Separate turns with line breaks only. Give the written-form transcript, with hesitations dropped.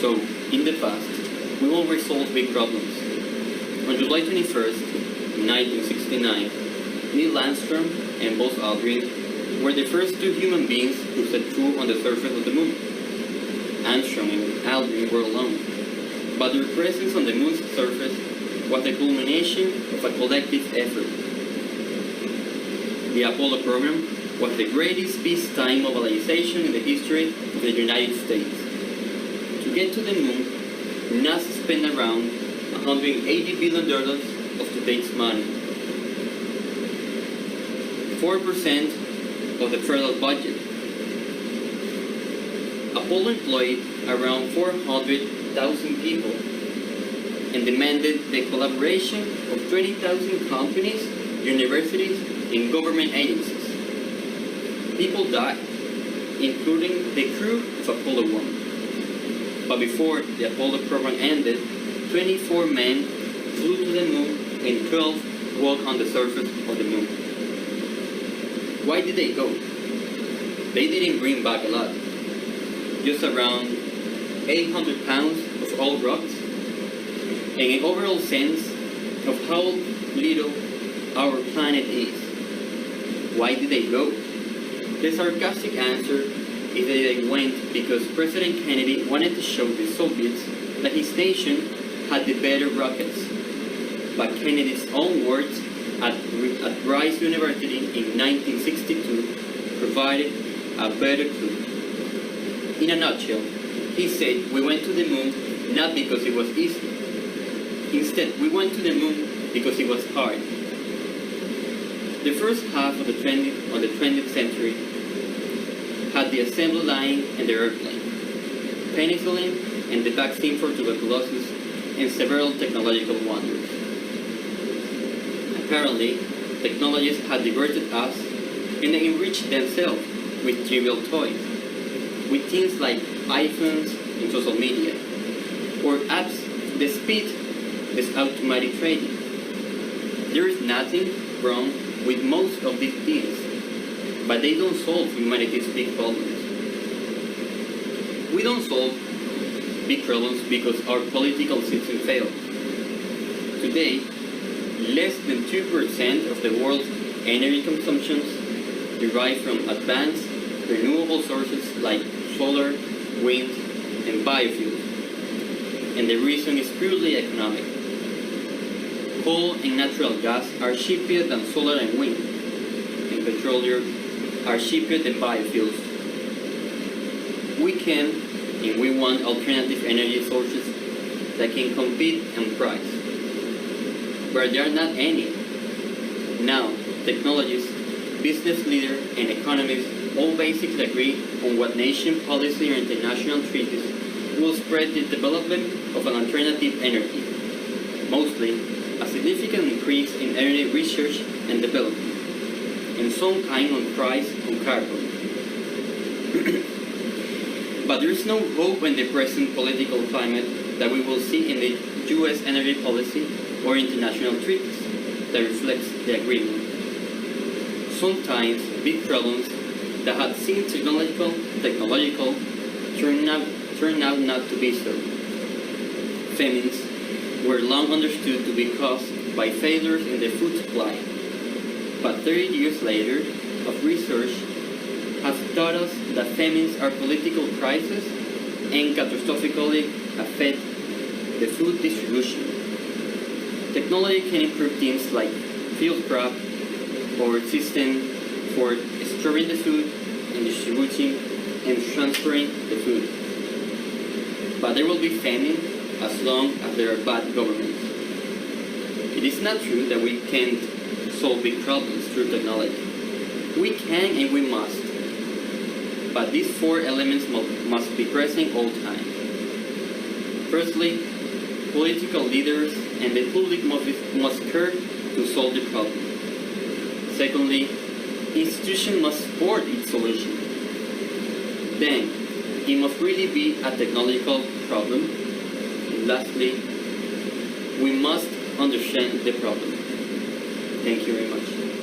So, in the past, we will resolve big problems. On July 21st, 1969, Neil Armstrong and Buzz Aldrin were the first two human beings who set foot on the surface of the moon. Armstrong and Aldrin were alone, but their presence on the moon's surface was the culmination of a collective effort. The Apollo program was the greatest peacetime mobilization in the history of the United States. To get to the moon, NASA spent around $180 billion of today's money, 4% of the federal budget. Apollo employed around 400,000 people and demanded the collaboration of 20,000 companies, universities, and government agencies. People died, including the crew of Apollo 1. But before the Apollo program ended, 24 men flew to the moon and 12 walked on the surface of the moon. Why did they go? They didn't bring back a lot. Just around 800 pounds of old rocks, and an overall sense of how little our planet is. Why did they go? The sarcastic answer is that they went because President Kennedy wanted to show the Soviets that his nation had the better rockets. But Kennedy's own words at Rice University in 1962 provided a better clue. In a nutshell, he said we went to the moon not because it was easy. Instead, we went to the moon because it was hard. The first half of the 20th century had the assembly line and the airplane, penicillin and the vaccine for tuberculosis, and several technological wonders. Apparently, technologists had diverted us and they enriched themselves with trivial toys, with things like iPhones and social media, or apps that speed this automatic trading. There is nothing wrong with most of these things, but they don't solve humanity's big problems. We don't solve big problems because our political system failed. Today, less than 2% of the world's energy consumptions derive from advanced renewable sources like solar, wind, and biofuels. And the reason is purely economic. Coal and natural gas are cheaper than solar and wind, and petroleum are cheaper than biofuels. We can and we want alternative energy sources that can compete on price, but there are not any. Now, technologists, business leaders, and economists all basically agree on what nation policy or international treaties will spread the development of an alternative energy, mostly a significant increase in energy research and development, and some kind of price on carbon. But there is no hope in the present political climate that we will see in the U.S. energy policy or international treaties that reflects the agreement. Sometimes big problems that had seemed technological turn out not to be so. Famines were long understood to be caused by failures in the food supply, but 30 years later of research has taught us that famines are political crises and catastrophically affect the food distribution. Technology can improve things like field prep or system for storing the food and distributing and transferring the food. But there will be famine as long as there are bad governments. It is not true that we can't solve big problems through technology. We can and we must. But these four elements must be present all the time. Firstly, political leaders and the public must care to solve the problem. Secondly, institutions must support its solution. Then, it must really be a technological problem. And lastly, we must understand the problem. Thank you very much.